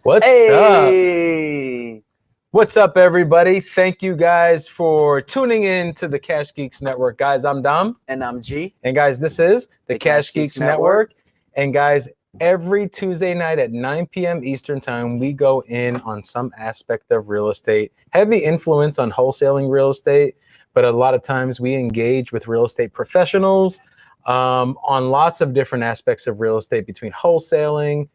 What's up? What's up, everybody? Thank you guys for tuning in to the Cash Geeks Network. Guys, I'm Dom. And I'm G. And guys, this is the Cash Geeks Network. And guys, every Tuesday night at 9 p.m. Eastern time, we go in on some aspect of real estate. Heavy influence on wholesaling real estate, but a lot of times we engage with real estate professionals on lots of different aspects of real estate, between wholesaling,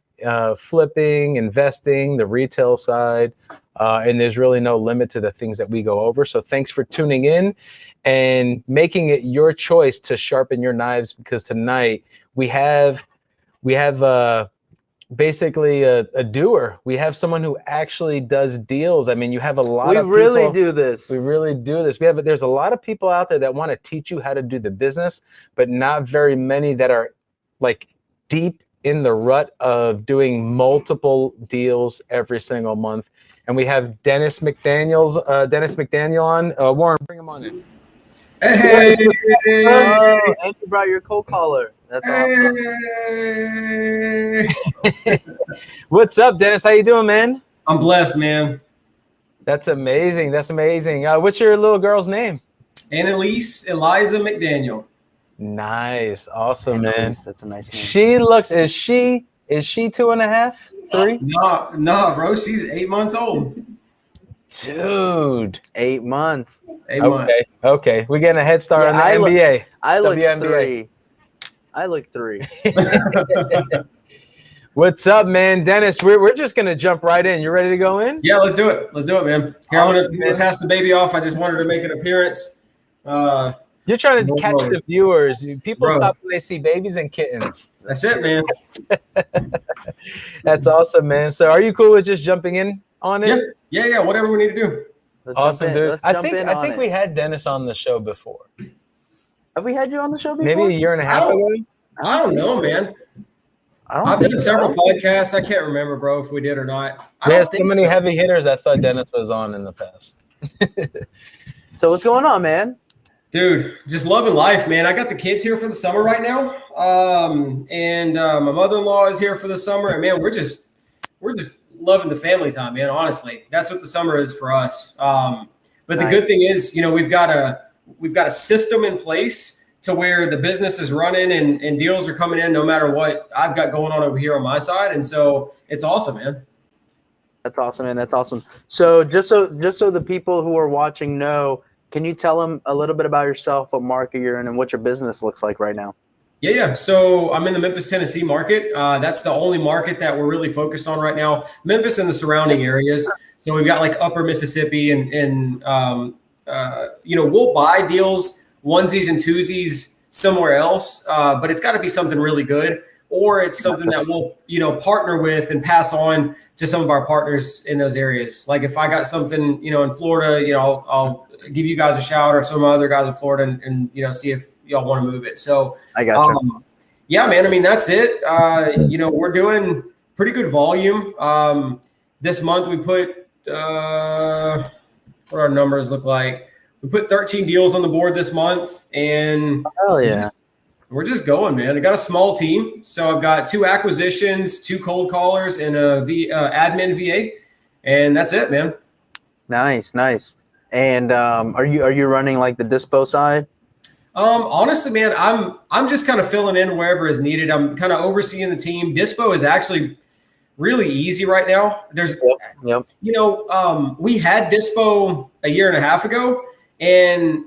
flipping, investing, the retail side, and there's really no limit to the things that we go over. So thanks for tuning in and making it your choice to sharpen your knives, because tonight we have basically a doer. We have someone who actually does deals. I mean, you have a lot of people. We really do this. There's a lot of people out there that want to teach you how to do the business, but not very many that are like deep in the rut of doing multiple deals every single month. And we have Deniz McDaniel on. Warren, bring him on in. Hey! Oh, and you brought your cold caller. That's awesome. Hey. What's up, Deniz? How you doing, man? I'm blessed, man. That's amazing. What's your little girl's name? Annalise Eliza McDaniel. Nice. Awesome, Annalise, man. That's a nice name. Is she 2.5, 3? No, bro. She's 8 months old. Dude. 8 months. Okay. We're getting a head start on the NBA. I look 3. What's up, man? Deniz, we're just going to jump right in. You ready to go in? Yeah, let's do it, man. Here, I'm going to pass the baby off. I just wanted to make an appearance. You're trying to catch the viewers. People stop when they see babies and kittens. That's it, man. That's awesome, man. So are you cool with just jumping in on it? Yeah. Whatever we need to do. Awesome, dude. I think we had Deniz on the show before. Have we had you on the show before? Maybe a year and a half ago? I don't know, man. I've done several podcasts. I can't remember, bro, if we did or not. There's so many heavy hitters I thought Deniz was on in the past. So what's going on, man? Dude, just loving life, man. I got the kids here for the summer right now. And my mother-in-law is here for the summer. And man, we're just loving the family time, man. Honestly, that's what the summer is for us. But the good thing is, we've got a system in place to where the business is running and deals are coming in no matter what I've got going on over here on my side. And so it's awesome, man. That's awesome, man. That's awesome. So just so the people who are watching know, can you tell them a little bit about yourself, what market you're in, and what your business looks like right now? Yeah. So I'm in the Memphis, Tennessee market. That's the only market that we're really focused on right now. Memphis and the surrounding areas. So we've got like Upper Mississippi and we'll buy deals, onesies and twosies somewhere else, but it's got to be something really good, or it's something that we'll, partner with and pass on to some of our partners in those areas. Like if I got something, in Florida, I'll give you guys a shout, or some other guys in Florida and see if y'all want to move it. So I got you. Yeah, man. I mean, that's it. We're doing pretty good volume. This month we put, what our numbers look like. We put 13 deals on the board this month, and hell yeah. We're just going, man. I got a small team. So I've got 2 acquisitions, 2 cold callers, and a admin VA, and that's it, man. Nice. And are you running like the dispo side? Honestly, man, I'm just kind of filling in wherever is needed. I'm kind of overseeing the team. Dispo is actually really easy right now. There's, we had dispo a year and a half ago, and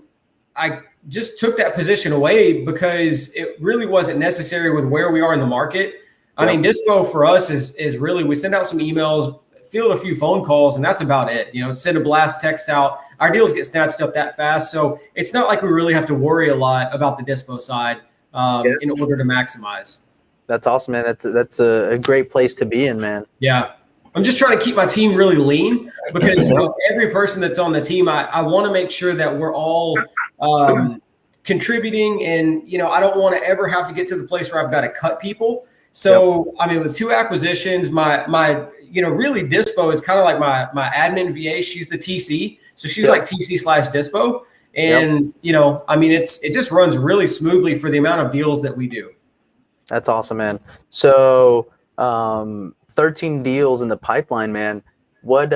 I just took that position away because it really wasn't necessary with where we are in the market. I mean, dispo for us is really, we send out some emails, field a few phone calls, and that's about it. Send a blast text out. Our deals get snatched up that fast. So it's not like we really have to worry a lot about the dispo side in order to maximize. That's awesome, man. That's a great place to be in, man. Yeah. I'm just trying to keep my team really lean because every person that's on the team, I want to make sure that we're all contributing. And, I don't want to ever have to get to the place where I've got to cut people. So, I mean, with 2 acquisitions, my really dispo is kind of like my admin VA. She's the TC. So she's like TC/dispo. And, I mean, it just runs really smoothly for the amount of deals that we do. That's awesome, man. So 13 deals in the pipeline, man. What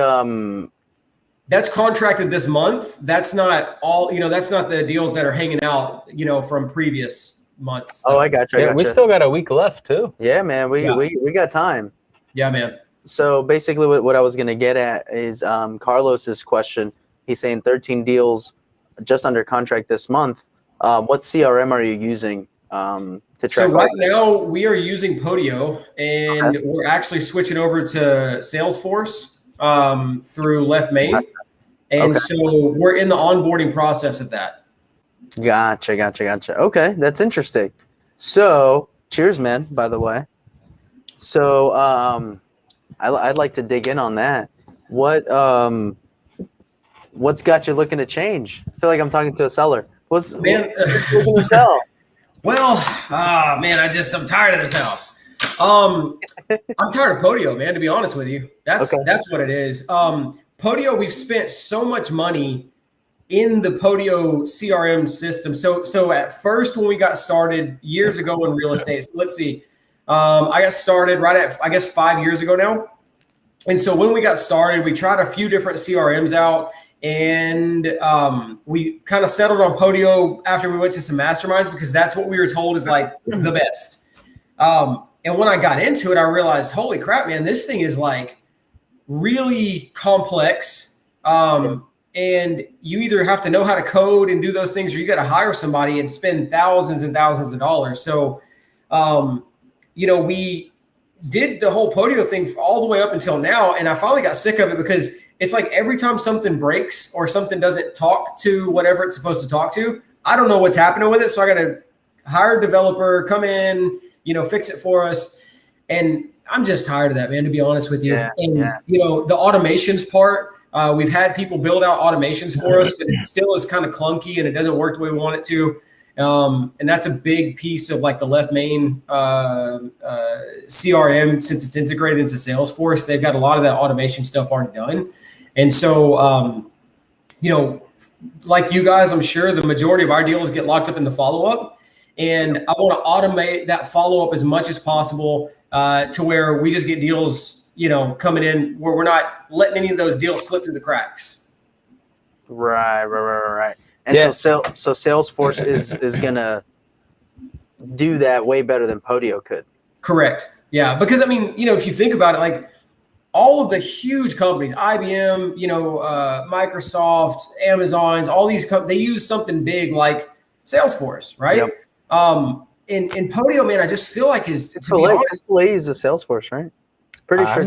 That's contracted this month. That's not all, that's not the deals that are hanging out, from previous months. Oh, I got you. Yeah, we still got a week left too. Yeah, man. We got time. Yeah, man. So basically what I was going to get at is Carlos's question. He's saying 13 deals just under contract this month. What CRM are you using to track? So right now we are using Podio, and we're actually switching over to Salesforce through Left Main. And so we're in the onboarding process of that. Gotcha. Okay, that's interesting. So cheers, man, by the way. So I'd like to dig in on that. What's got you looking to change? I feel like I'm talking to a seller. What's looking to sell? Well, man, I'm tired of this house. I'm tired of Podio, man, to be honest with you. That's what it is. Podio, we've spent so much money in the Podio CRM system. So at first when we got started years ago in real estate, so let's see, I got started right at, I guess, 5 years ago now. And so when we got started, we tried a few different CRMs out, and we kind of settled on Podio after we went to some masterminds because that's what we were told is like the best. And when I got into it, I realized, holy crap, man, this thing is like really complex. And you either have to know how to code and do those things, or you got to hire somebody and spend thousands and thousands of dollars. So, we did the whole Podio thing all the way up until now. And I finally got sick of it because it's like every time something breaks or something doesn't talk to whatever it's supposed to talk to, I don't know what's happening with it. So I got to hire a developer, come in, fix it for us. And I'm just tired of that, man, to be honest with you. The automations part, we've had people build out automations for us, but it still is kind of clunky and it doesn't work the way we want it to. And that's a big piece of like the Left Main CRM, since it's integrated into Salesforce. They've got a lot of that automation stuff already done. And so, like you guys, I'm sure the majority of our deals get locked up in the follow-up. And I want to automate that follow-up as much as possible to where we just get deals, coming in where we're not letting any of those deals slip through the cracks. Right. And so Salesforce is going to do that way better than Podio could. Correct. Yeah. Because, if you think about it, like all of the huge companies, IBM, Microsoft, Amazon's, all these they use something big like Salesforce, right? Yep. In Podio, man, I just feel like Chick-fil-A uses Salesforce, right? Pretty sure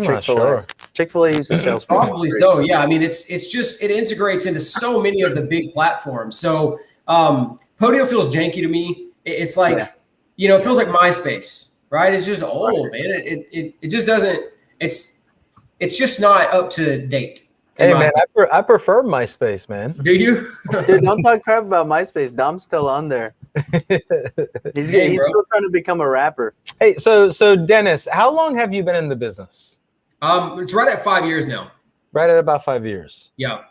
Chick-fil-A uses Salesforce. Probably so. Yeah. It's just, it integrates into so many of the big platforms. So Podio feels janky to me. It's like, it feels like MySpace, right? It's just old, man. It just doesn't, it's just not up to date. Hey, man, I prefer MySpace, man. Do you? Dude, don't talk crap about MySpace. Dom's still on there. He's still trying to become a rapper. Hey, so Deniz, how long have you been in the business? It's right at 5 years now. Right at about 5 years. Yeah.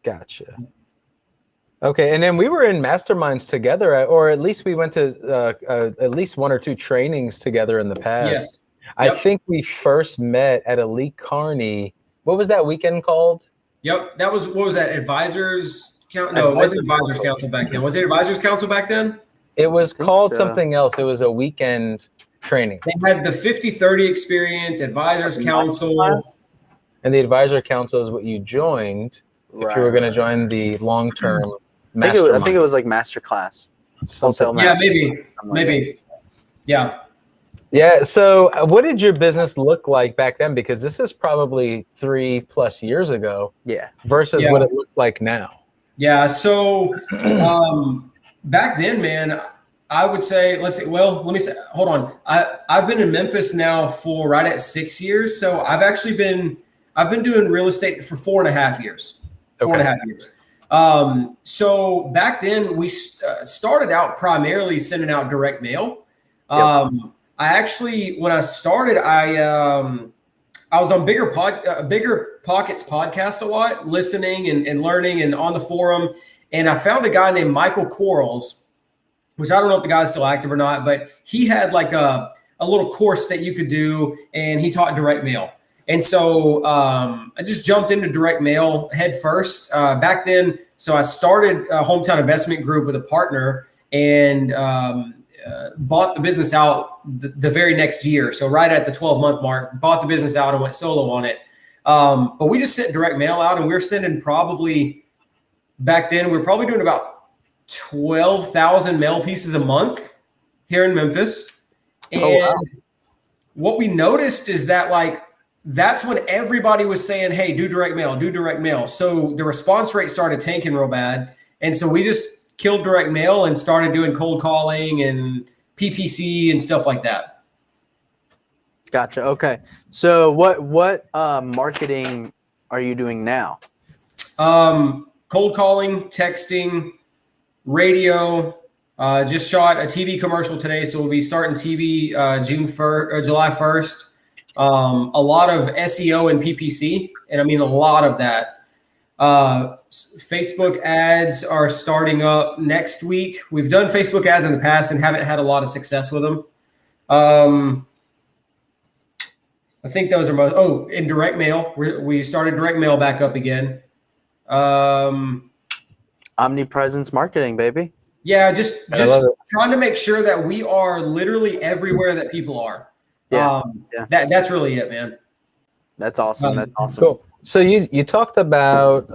Gotcha. Okay, and then we were in masterminds together, or at least we went to at least 1 or 2 trainings together in the past. Yes. I think we first met at Elite Carney. What was that weekend called? Yep. What was that? Advisors Council? No, it wasn't Advisors Council back then. Was it Advisors Council back then? It was called something else. It was a weekend training. They had the 50-30 experience, Advisors Council. And the Advisor Council is what you joined if you were going to join the long-term mastermind. I think it was like masterclass. Yeah, maybe. Yeah. Yeah. So what did your business look like back then? Because this is probably 3+ years ago. Yeah. Versus what it looks like now. Yeah. So back then, man, I would say, let me say, hold on. I've been in Memphis now for right at 6 years. So I've been doing real estate for 4.5 years. 4.5 years. So back then we started out primarily sending out direct mail. I actually, when I started, I was on Bigger Pockets podcast a lot, listening and learning and on the forum. And I found a guy named Michael Quarles, which I don't know if the guy's still active or not, but he had like a a little course that you could do, and he taught direct mail. And so I just jumped into direct mail head first back then. So I started a Hometown Investment Group with a partner and bought the business out the very next year. So right at the 12-month mark, bought the business out and went solo on it. But we just sent direct mail out, and we were sending probably back then, we were probably doing about 12,000 mail pieces a month here in Memphis. And what we noticed is that that's when everybody was saying, hey, do direct mail, do direct mail. So the response rate started tanking real bad. And so we just killed direct mail and started doing cold calling and PPC and stuff like that. Gotcha. Okay. So what marketing are you doing now? Cold calling, texting, radio. Just shot a TV commercial today. So we'll be starting TV July 1st. A lot of SEO and PPC, and I mean a lot of that. Facebook ads are starting up next week. We've done Facebook ads in the past and haven't had a lot of success with them. I think those are most. Oh, in direct mail, we started direct mail back up again. Omnipresence marketing, baby. Yeah, just trying to make sure that we are literally everywhere that people are. Yeah, That's really it, man. That's awesome. That's awesome. Cool. So you talked about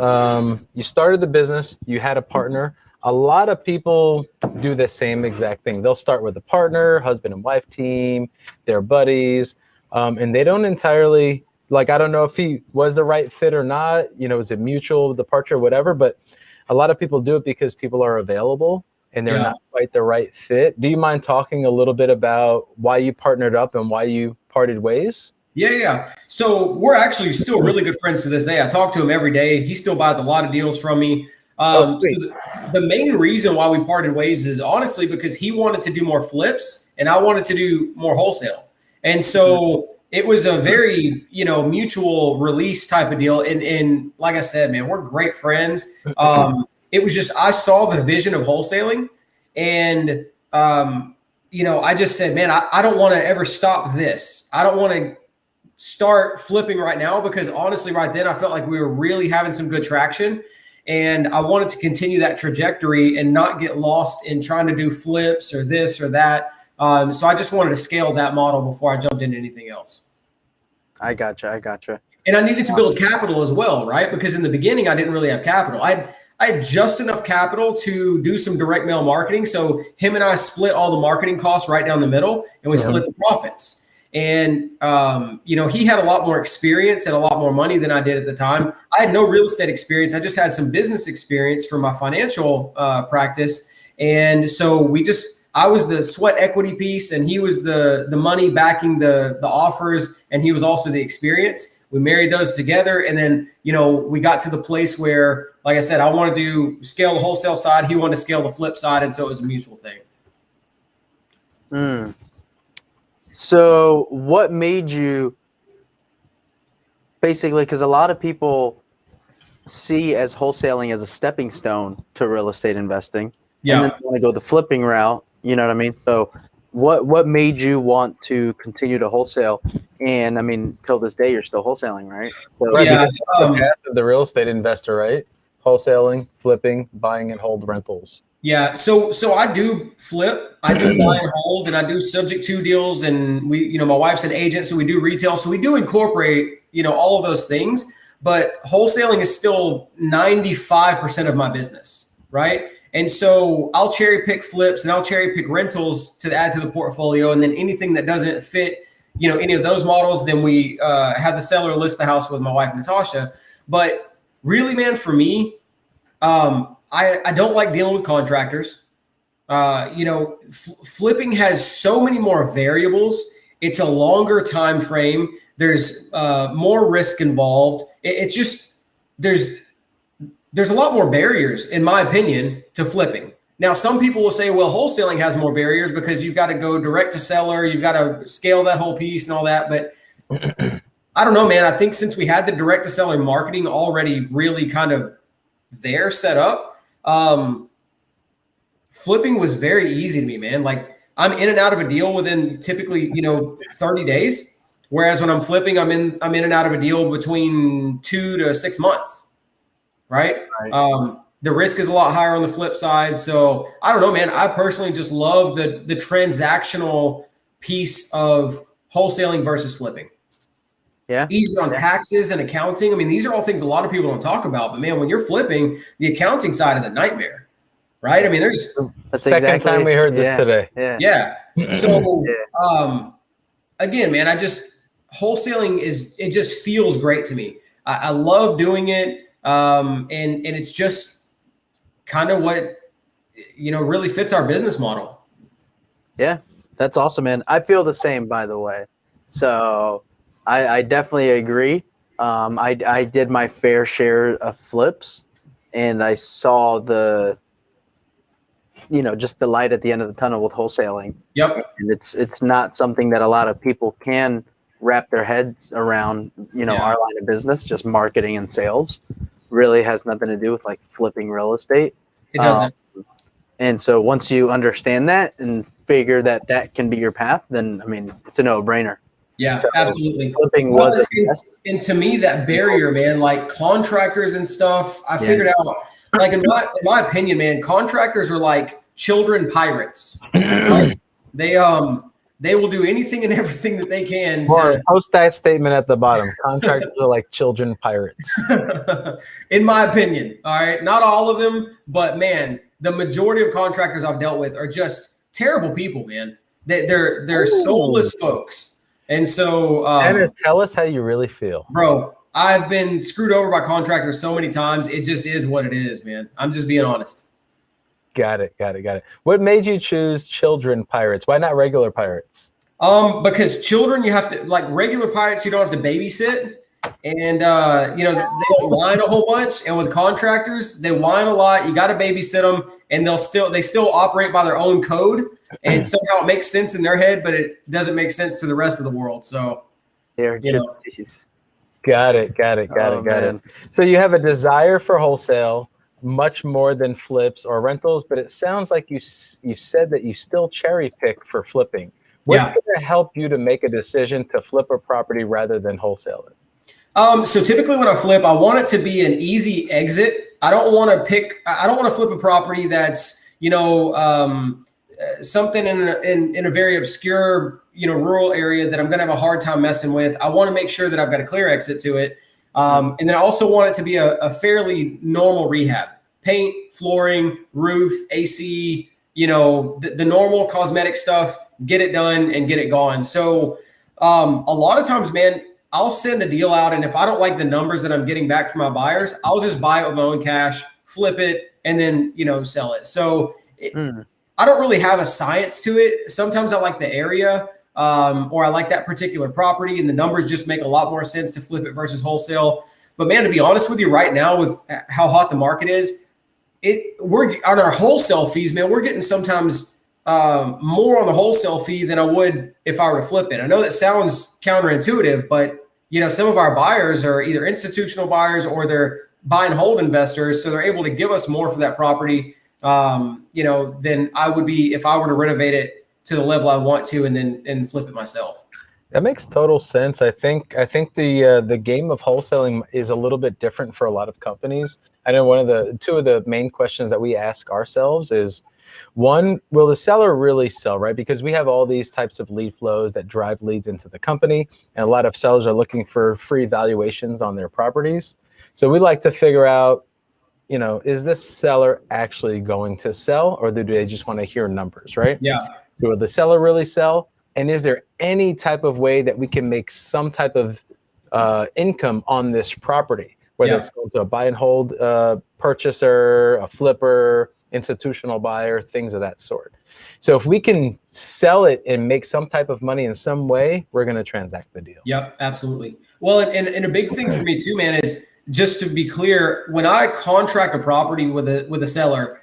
you started the business, you had a partner. A lot of people do the same exact thing. They'll start with a partner, husband and wife team, their buddies, and they don't entirely I don't know if he was the right fit or not. Is it mutual departure, whatever? But a lot of people do it because people are available and they're not quite the right fit. Do you mind talking a little bit about why you partnered up and why you parted ways? Yeah. So we're actually still really good friends to this day. I talk to him every day. He still buys a lot of deals from me. So the main reason why we parted ways is honestly because he wanted to do more flips and I wanted to do more wholesale. And so it was a very, mutual release type of deal. And like I said, man, we're great friends. It was just, I saw the vision of wholesaling and, I just said, man, I don't want to ever stop this. I don't want to start flipping right now because honestly, right then I felt like we were really having some good traction and I wanted to continue that trajectory and not get lost in trying to do flips or this or that. So I just wanted to scale that model before I jumped into anything else. I gotcha. And I needed to build capital as well, right? Because in the beginning, I didn't really have capital. I had just enough capital to do some direct mail marketing. So him and I split all the marketing costs right down the middle and we split the profits. And, he had a lot more experience and a lot more money than I did at the time. I had no real estate experience. I just had some business experience from my financial practice. And so I was the sweat equity piece and he was the money backing the offers and he was also the experience. We married those together. And then, we got to the place where, like I said, I wanted to scale the wholesale side. He wanted to scale the flip side. And so it was a mutual thing. So what made you basically, because a lot of people see as wholesaling as a stepping stone to real estate investing. Yeah. And then they want to go the flipping route. You know what I mean? So what made you want to continue to wholesale? And I mean, till this day, you're still wholesaling, right? So, That's the path of the real estate investor, right? Wholesaling, flipping, buying and hold rentals. Yeah. So I do flip, I do buy and hold, and I do subject to deals. And we, my wife's an agent, so we do retail. So we do incorporate, all of those things, but wholesaling is still 95% of my business. Right. And so I'll cherry pick flips and I'll cherry pick rentals to add to the portfolio. And then anything that doesn't fit, any of those models, then we have the seller list the house with my wife, Natasha. But really, man, for me, I don't like dealing with contractors. Flipping has so many more variables. It's a longer time frame. There's more risk involved. It's just there's a lot more barriers, in my opinion, to flipping. Now, some people will say, well, wholesaling has more barriers because you've got to go direct to seller. You've got to scale that whole piece and all that. But I don't know, man. I think since we had the direct to seller marketing already really kind of there set up, flipping was very easy to me, man. Like I'm in and out of a deal within typically, 30 days. Whereas when I'm flipping, I'm in and out of a deal between 2 to 6 months. Right. The risk is a lot higher on the flip side. So I don't know, man. I personally just love the transactional piece of wholesaling versus flipping. Yeah. Easier on taxes and accounting. I mean, these are all things a lot of people don't talk about. But man, when you're flipping, the accounting side is a nightmare, right? I mean, there's second time we heard this today. Yeah. So again, man, wholesaling it just feels great to me. I love doing it. And it's just kind of what, really fits our business model. Yeah, that's awesome, man. I feel the same, by the way. So I definitely agree. I did my fair share of flips, and I saw just the light at the end of the tunnel with wholesaling. Yep. And it's not something that a lot of people can wrap their heads around, our line of business. Just marketing and sales really has nothing to do with like flipping real estate. It doesn't. And so once you understand that and figure that can be your path, then, I mean, it's a no-brainer. Yeah, so absolutely. Flipping was and to me, that barrier, man, like contractors and stuff, I figured out, like in my opinion, man, contractors are like children pirates. Like they will do anything and everything that they can. Post that statement at the bottom. Contractors are like children pirates. In my opinion, all right, not all of them, but man, the majority of contractors I've dealt with are just terrible people, man. They're soulless folks. And so, Deniz, tell us how you really feel. Bro, I've been screwed over by contractors so many times. It just is what it is, man. I'm just being honest. Got it. What made you choose children pirates? Why not regular pirates? Because children, you have to, like regular pirates, you don't have to babysit. And, they don't whine a whole bunch. And with contractors, they whine a lot. You got to babysit them. And they still operate by their own code. And somehow it makes sense in their head, but it doesn't make sense to the rest of the world. So, they're Got it. So you have a desire for wholesale much more than flips or rentals, but it sounds like you said that you still cherry pick for flipping. What's going to help you to make a decision to flip a property rather than wholesale it? So typically when I flip, I want it to be an easy exit. I don't want to flip a property that's, something in a very obscure, rural area that I'm going to have a hard time messing with. I want to make sure that I've got a clear exit to it. And then I also want it to be a fairly normal rehab: paint, flooring, roof, AC, the normal cosmetic stuff, get it done and get it gone. So a lot of times, man, I'll send a deal out, and if I don't like the numbers that I'm getting back from my buyers, I'll just buy it with my own cash, flip it, and then, sell it. So I don't really have a science to it. Sometimes I like the area, or I like that particular property, and the numbers just make a lot more sense to flip it versus wholesale. But man, to be honest with you, right now with how hot the market is, we're on our wholesale fees, man, we're getting sometimes more on the wholesale fee than I would if I were to flip it. I know that sounds counterintuitive, but some of our buyers are either institutional buyers or they're buy and hold investors, so they're able to give us more for that property, than I would be if I were to renovate it to the level I want to and flip it myself. That makes total sense. I think the game of wholesaling is a little bit different for a lot of companies. I know two of the main questions that we ask ourselves is, one, will the seller really sell, right? Because we have all these types of lead flows that drive leads into the company, and a lot of sellers are looking for free valuations on their properties. So we like to figure out, is this seller actually going to sell, or do they just want to hear numbers, right? Yeah. So will the seller really sell? And is there any type of way that we can make some type of income on this property, whether it's sold to a buy and hold purchaser, a flipper, institutional buyer, things of that sort. So if we can sell it and make some type of money in some way, we're going to transact the deal. Yep, absolutely. Well, and a big thing for me too, man, is just to be clear, when I contract a property with a seller,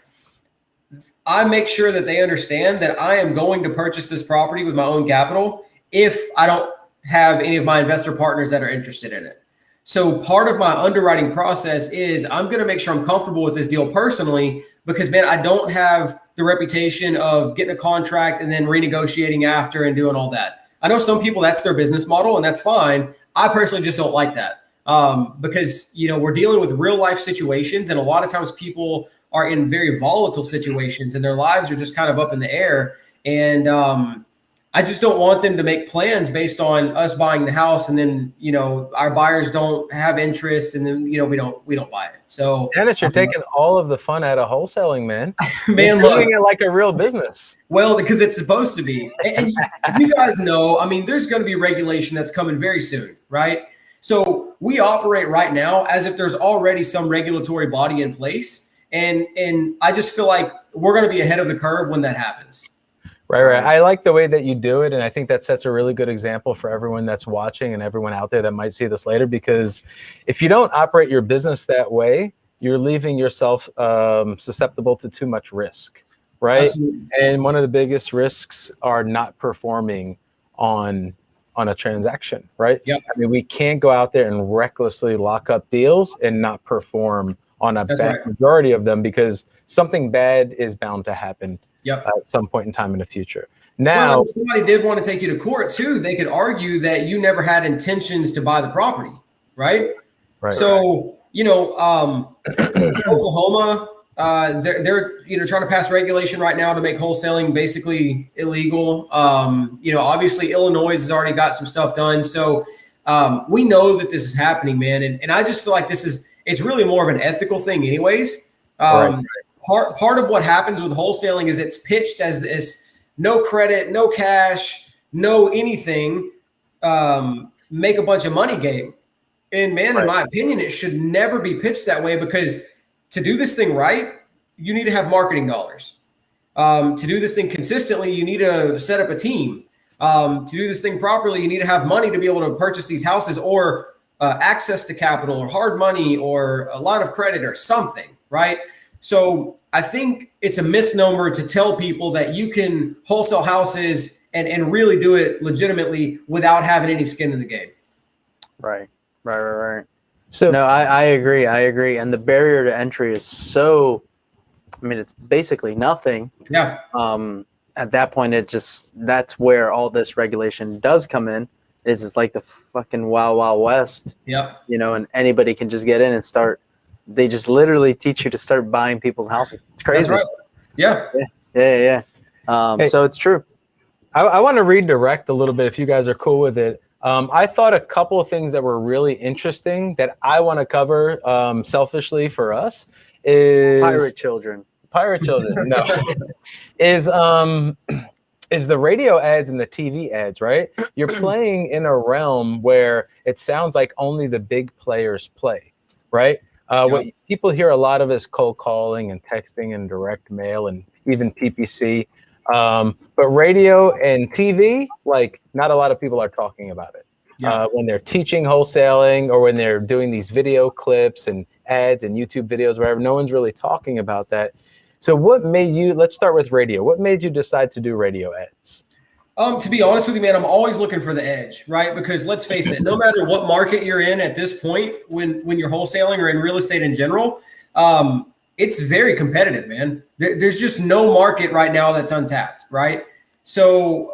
I make sure that they understand that I am going to purchase this property with my own capital if I don't have any of my investor partners that are interested in it. So part of my underwriting process is I'm going to make sure I'm comfortable with this deal personally, because, man, I don't have the reputation of getting a contract and then renegotiating after and doing all that. I know some people, that's their business model, and that's fine. I personally just don't like that because, we're dealing with real life situations, and a lot of times people are in very volatile situations and their lives are just kind of up in the air. And I just don't want them to make plans based on us buying the house, and then our buyers don't have interest, and then we don't buy it. So Dennis, you're taking all of the fun out of wholesaling, man. Man, you're doing it like a real business. Well, because it's supposed to be. And you guys know, there's going to be regulation that's coming very soon, right? So we operate right now as if there's already some regulatory body in place, and I just feel like we're going to be ahead of the curve when that happens. Right. I like the way that you do it. And I think that sets a really good example for everyone that's watching and everyone out there that might see this later, because if you don't operate your business that way, you're leaving yourself susceptible to too much risk, right? Absolutely. And one of the biggest risks are not performing on a transaction, right? Yep. We can't go out there and recklessly lock up deals and not perform on a vast majority of them, because something bad is bound to happen. Yep. At some point in time in the future. Now, if somebody did want to take you to court too, they could argue that you never had intentions to buy the property, right? Right. So, Oklahoma, they're trying to pass regulation right now to make wholesaling basically illegal. Obviously Illinois has already got some stuff done. So we know that this is happening, man. And I just feel like it's really more of an ethical thing anyways. Right. Part of what happens with wholesaling is it's pitched as this no credit, no cash, no anything, make a bunch of money game. And man, in my opinion, it should never be pitched that way, because to do this thing right, you need to have marketing dollars. To do this thing consistently, you need to set up a team. To do this thing properly, you need to have money to be able to purchase these houses, or access to capital, or hard money, or a line of credit, or something, right? So I think it's a misnomer to tell people that you can wholesale houses and really do it legitimately without having any skin in the game. Right. So no, I agree. And the barrier to entry is so, it's basically nothing. Yeah. At that point, that's where all this regulation does come in. It's like the fucking Wild Wild West. Yeah. And anybody can just get in and start. They just literally teach you to start buying people's houses. It's crazy. That's right. Yeah. So it's true. I want to redirect a little bit, if you guys are cool with it. I thought a couple of things that were really interesting that I want to cover selfishly for us is Pirate children. No, is the radio ads and the TV ads, right? You're playing in a realm where it sounds like only the big players play, right? What people hear a lot of is cold calling and texting and direct mail and even PPC. But radio and TV, like, not a lot of people are talking about it. When they're teaching wholesaling, or when they're doing these video clips and ads and YouTube videos, wherever, no one's really talking about that. So what made you, let's start with radio. What made you decide to do radio ads? To be honest with you, man, I'm always looking for the edge, right? Because let's face it, no matter what market you're in at this point, when you're wholesaling or in real estate in general, it's very competitive, man. There's just no market right now that's untapped, right? So,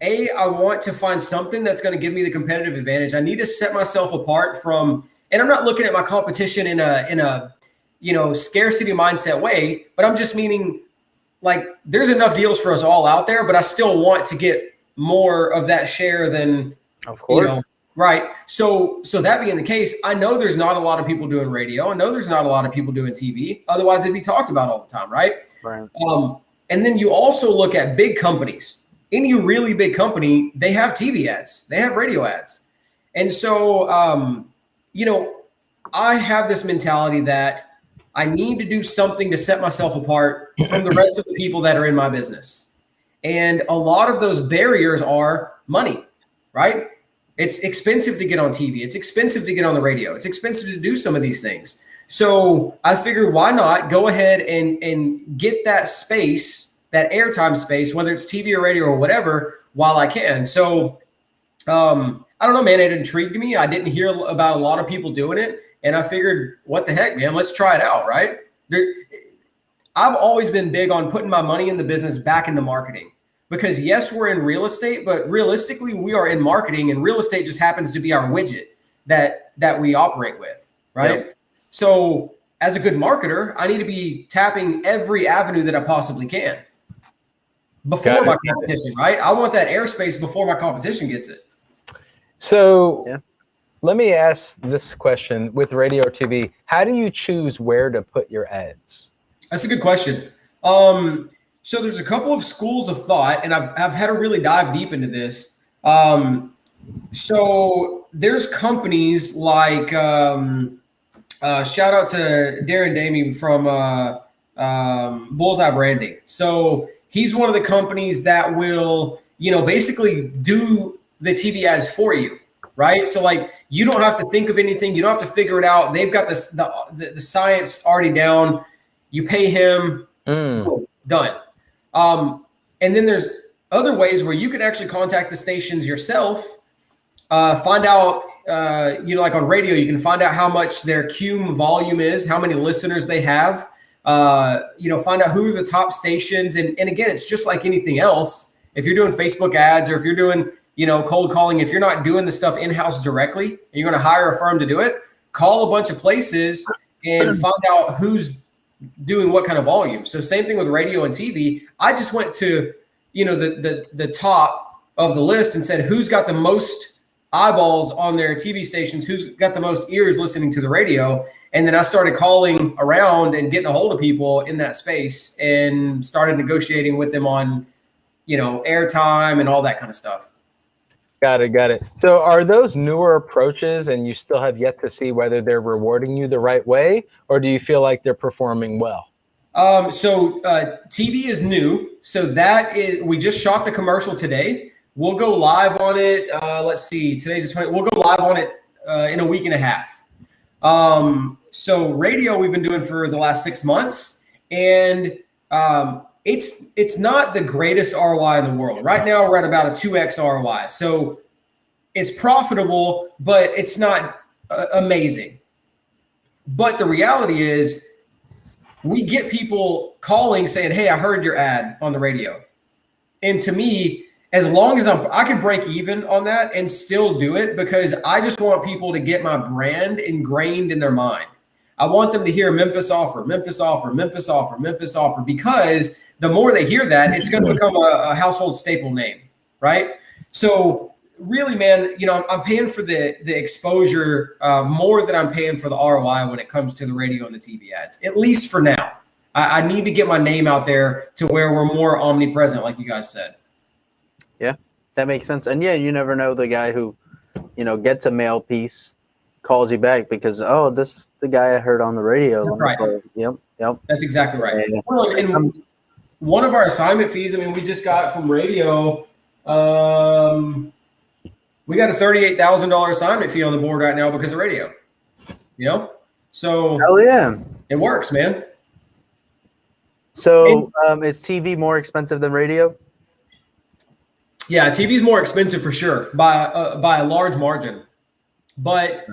I want to find something that's going to give me the competitive advantage. I need to set myself apart from, and I'm not looking at my competition in a scarcity mindset way, but I'm just meaning, like, there's enough deals for us all out there, but I still want to get more of that share than, of course, right? So that being the case, I know there's not a lot of people doing radio. I know there's not a lot of people doing TV. Otherwise, it'd be talked about all the time, right? Right. And then you also look at big companies. Any really big company, they have TV ads, they have radio ads, and so I have this mentality that I need to do something to set myself apart from the rest of the people that are in my business. And a lot of those barriers are money, right? It's expensive to get on TV. It's expensive to get on the radio. It's expensive to do some of these things. So I figured, why not go ahead and get that space, that airtime space, whether it's TV or radio or whatever, while I can. So I don't know, man, it intrigued me. I didn't hear about a lot of people doing it. And I figured, what the heck, man, let's try it out, right? I've always been big on putting my money in the business back into marketing, because yes, we're in real estate, but realistically we are in marketing, and real estate just happens to be our widget that we operate with, right? Yep. So as a good marketer, I need to be tapping every avenue that I possibly can before my competition, right? I want that airspace before my competition gets it. So let me ask this question with radio or TV. How do you choose where to put your ads? That's a good question. So there's a couple of schools of thought, and I've had to really dive deep into this. So there's companies like, shout out to Darren Damey from Bullseye Branding. So he's one of the companies that will, basically do the TV ads for you, right? So like, you don't have to think of anything. You don't have to figure it out. They've got the science already down. You pay him, done. And then there's other ways where you can actually contact the stations yourself, find out, like on radio, you can find out how much their cum volume is, how many listeners they have, find out who are the top stations. And again, it's just like anything else. If you're doing Facebook ads, or if you're doing, cold calling, if you're not doing the stuff in-house directly, and you're going to hire a firm to do it, call a bunch of places and find out who's doing what kind of volume. So same thing with radio and TV. I just went to, the top of the list and said, who's got the most eyeballs on their TV stations, who's got the most ears listening to the radio. And then I started calling around and getting a hold of people in that space and started negotiating with them on, airtime and all that kind of stuff. Got it. So are those newer approaches, and you still have yet to see whether they're rewarding you the right way, or do you feel like they're performing well? So TV is new. So we just shot the commercial today. We'll go live on it. Let's see, today's the 20th. We'll go live on it in a week and a half. So radio we've been doing for the last 6 months, and it's not the greatest ROI in the world. Right now we're at about a 2x ROI. So it's profitable, but it's not amazing. But the reality is we get people calling saying, hey, I heard your ad on the radio. And to me, as long as I could break even on that and still do it, because I just want people to get my brand ingrained in their mind. I want them to hear Memphis offer, Memphis offer, Memphis offer, Memphis offer, because the more they hear that, it's going to become a household staple name, right? So really, man, I'm paying for the exposure more than I'm paying for the ROI when it comes to the radio and the TV ads, at least for now. I need to get my name out there to where we're more omnipresent, like you guys said. Yeah, that makes sense. And yeah, you never know, the guy who, gets a mail piece calls you back because, oh, this is the guy I heard on the radio. That's right. Yep. That's exactly right. Yeah. Well, and one of our assignment fees, we just got from radio, we got a $38,000 assignment fee on the board right now because of radio, So hell yeah, it works, man. So is TV more expensive than radio? Yeah, TV is more expensive for sure by a large margin, but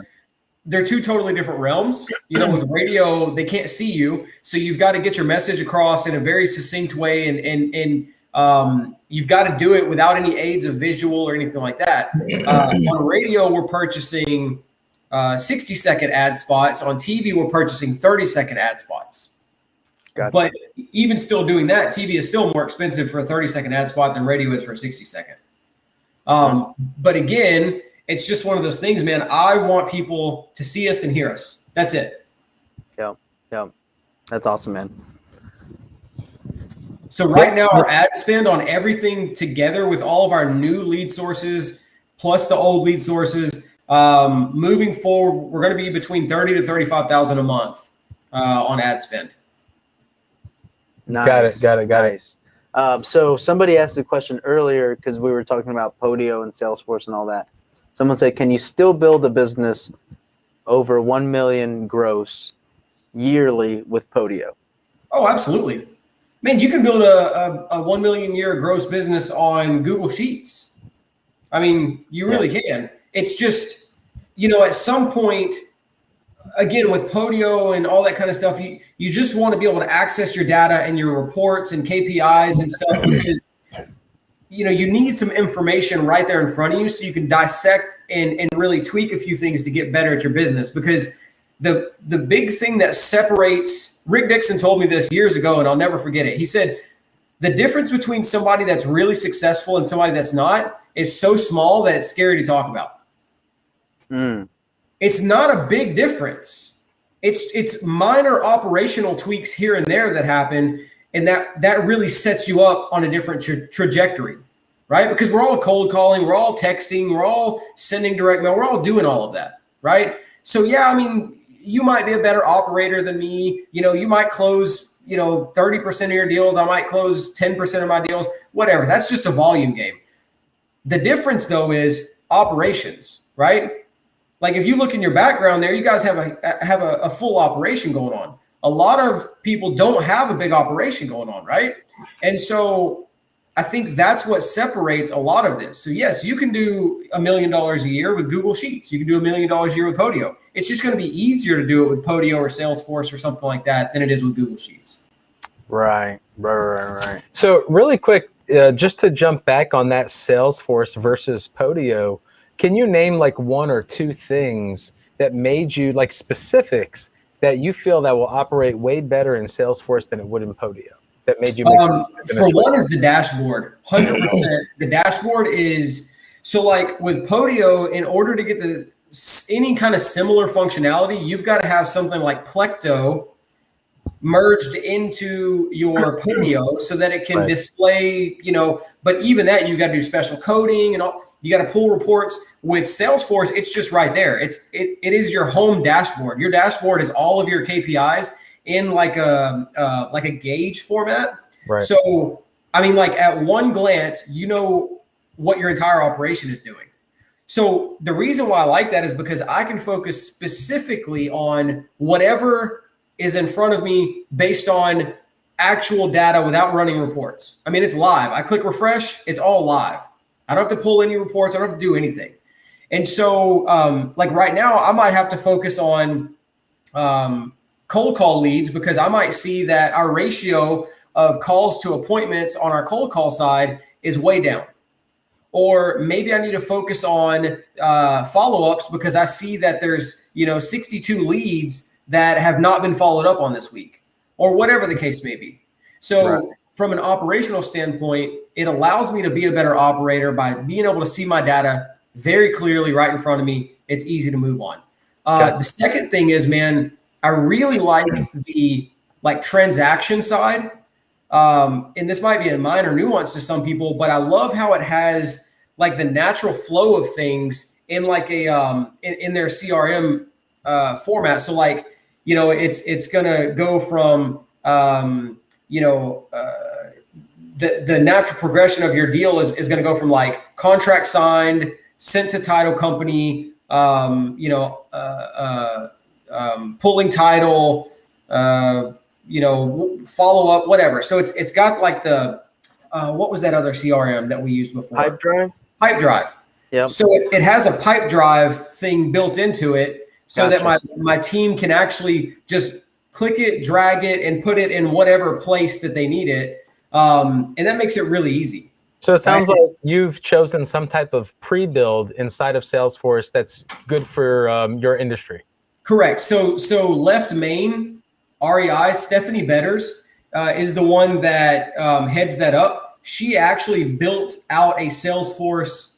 they're two totally different realms. With radio, they can't see you, so you've got to get your message across in a very succinct way, and you've got to do it without any aids of visual or anything like that. On radio, we're purchasing 60-second ad spots. On TV, we're purchasing 30-second ad spots. Gotcha. But even still doing that, TV is still more expensive for a 30-second ad spot than radio is for a 60-second. But again, it's just one of those things, man. I want people to see us and hear us. That's it. Yeah. That's awesome, man. So right now, our ad spend on everything together with all of our new lead sources plus the old lead sources, moving forward, we're going to be between $30,000 to $35,000 a month on ad spend. Nice. Got it. So somebody asked a question earlier because we were talking about Podio and Salesforce and all that. Someone said, can you still build a business over 1 million gross yearly with Podio? Oh, absolutely. Man, you can build a 1 million year gross business on Google Sheets. You really can. It's just, at some point, again, with Podio and all that kind of stuff, you just want to be able to access your data and your reports and KPIs and stuff because you need some information right there in front of you so you can dissect and really tweak a few things to get better at your business. Because the big thing that separates, Rick Dixon told me this years ago, and I'll never forget it. He said, the difference between somebody that's really successful and somebody that's not is so small that it's scary to talk about. It's not a big difference. It's minor operational tweaks here and there that happen, and that really sets you up on a different trajectory, right? Because we're all cold calling, we're all texting, we're all sending direct mail, we're all doing all of that, right? So yeah, I mean, you might be a better operator than me. You might close 30% of your deals. I might close 10% of my deals, whatever. That's just a volume game. The difference though is operations, right? Like if you look in your background there, you guys have a full operation going on. A lot of people don't have a big operation going on, right? And so I think that's what separates a lot of this. So yes, you can do $1 million a year with Google Sheets. You can do $1 million a year with Podio. It's just going to be easier to do it with Podio or Salesforce or something like that than it is with Google Sheets. Right. So really quick, just to jump back on that Salesforce versus Podio, can you name like one or two things that made you, like specifics that you feel that will operate way better in Salesforce than it would in Podio? That made you for one is the dashboard. 100%. The dashboard is, so like with Podio, in order to get any kind of similar functionality, you've got to have something like Plecto merged into your Podio so that it can display, but even that you got to do special coding and all. You got to pull reports. With Salesforce, it's just right there. It is your home dashboard. Your dashboard is all of your KPIs in like a gauge format. Right. So, I mean, like at one glance, you know what your entire operation is doing. So the reason why I like that is because I can focus specifically on whatever is in front of me based on actual data without running reports. I mean, it's live. I click refresh, it's all live. I don't have to pull any reports. I don't have to do anything. And so like right now, I might have to focus on cold call leads because I might see that our ratio of calls to appointments on our cold call side is way down. Or maybe I need to focus on follow-ups because I see that there's 62 leads that have not been followed up on this week, or whatever the case may be. So from an operational standpoint, it allows me to be a better operator by being able to see my data very clearly right in front of me. It's easy to move on. The second thing is, man, I really like the transaction side. And this might be a minor nuance to some people, but I love how it has like the natural flow of things in like a in their CRM format. So like, it's gonna go from the natural progression of your deal is going to go from like contract signed, sent to title company, pulling title, follow up, whatever. So it's got like the what was that other CRM that we used before? Pipe Drive. Yeah. So it has a Pipe Drive thing built into it, so that my team can actually just click it, drag it, and put it in whatever place that they need it. And that makes it really easy. So it sounds like you've chosen some type of pre-build inside of Salesforce that's good for your industry. Correct. So Left Main, REI, Stephanie Betters is the one that heads that up. She actually built out a Salesforce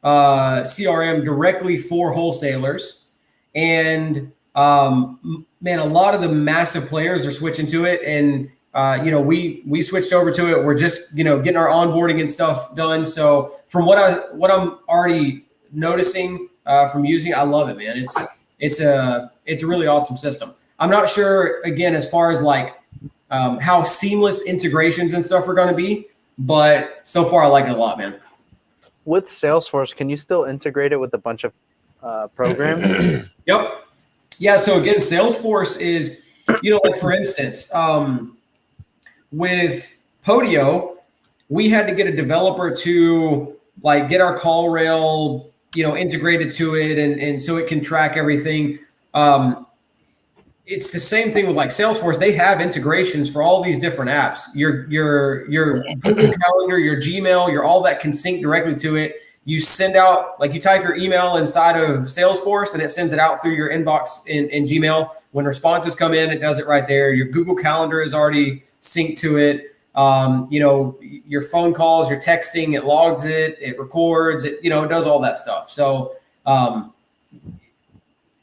CRM directly for wholesalers. And man, a lot of the massive players are switching to it. And we switched over to it. We're just, getting our onboarding and stuff done. So from what I'm already noticing from using it, I love it, man. It's a really awesome system. I'm not sure, again, as far as like how seamless integrations and stuff are going to be, but so far I like it a lot, man. With Salesforce, can you still integrate it with a bunch of programs? Yep. Yeah. So again, Salesforce is, like for instance, with Podio, we had to get a developer to like get our call rail, integrated to it. And so it can track everything. it's the same thing with like Salesforce. They have integrations for all these different apps. Your Google Calendar, your Gmail, your all that can sync directly to it. You send out, like you type your email inside of Salesforce and it sends it out through your inbox in Gmail. When responses come in, it does it right there. Your Google Calendar is already synced to it. You know, your phone calls, your texting, it logs it, it records it, you know, it does all that stuff. So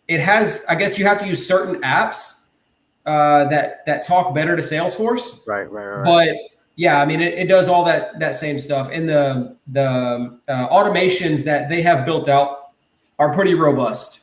it has, I guess you have to use certain apps that talk better to Salesforce. Right. But yeah, I mean, it does all that same stuff. And the automations that they have built out are pretty robust.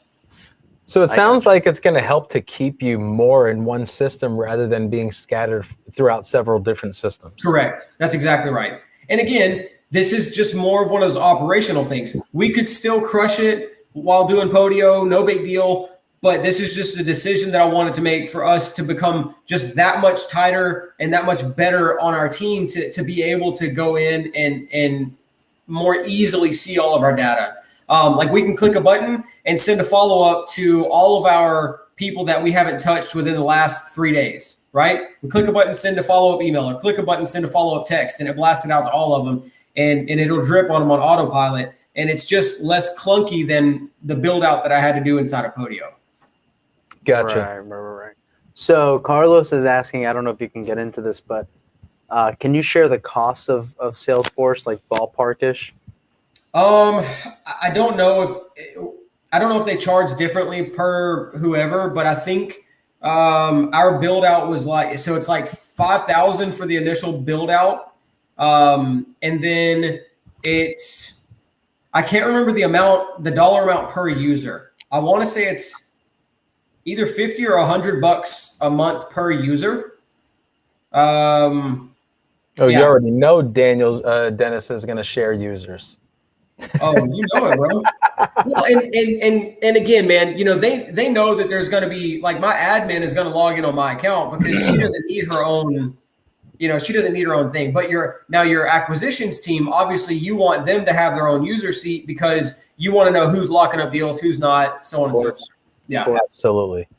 So it sounds like it's going to help to keep you more in one system rather than being scattered throughout several different systems. Correct. That's exactly right. And again, this is just more of one of those operational things. We could still crush it while doing Podio, no big deal. But this is just a decision that I wanted to make for us to become just that much tighter and that much better on our team to be able to go in and more easily see all of our data. Like we can click a button and send a follow-up to all of our people that we haven't touched within the last 3 days, right? We click a button, send a follow-up email, or click a button, send a follow-up text, and it blasts it out to all of them, and it'll drip on them on autopilot. And it's just less clunky than the build-out that I had to do inside of Podio. Gotcha. Right. So Carlos is asking, I don't know if you can get into this, but can you share the costs of Salesforce, like ballparkish? I don't know if they charge differently per whoever, but I think our build out was like, so it's like 5,000 for the initial build out. And then I can't remember the dollar amount per user. I want to say it's either 50 or $100 a month per user. You already know Dennis is going to share users. Oh, you know it, bro. Well, and again, man, you know, they know that there's going to be, like, my admin is going to log in on my account because she doesn't need her own, you know, she doesn't need her own thing. But your acquisitions team, obviously you want them to have their own user seat because you want to know who's locking up deals, who's not, so on and so forth. Yeah,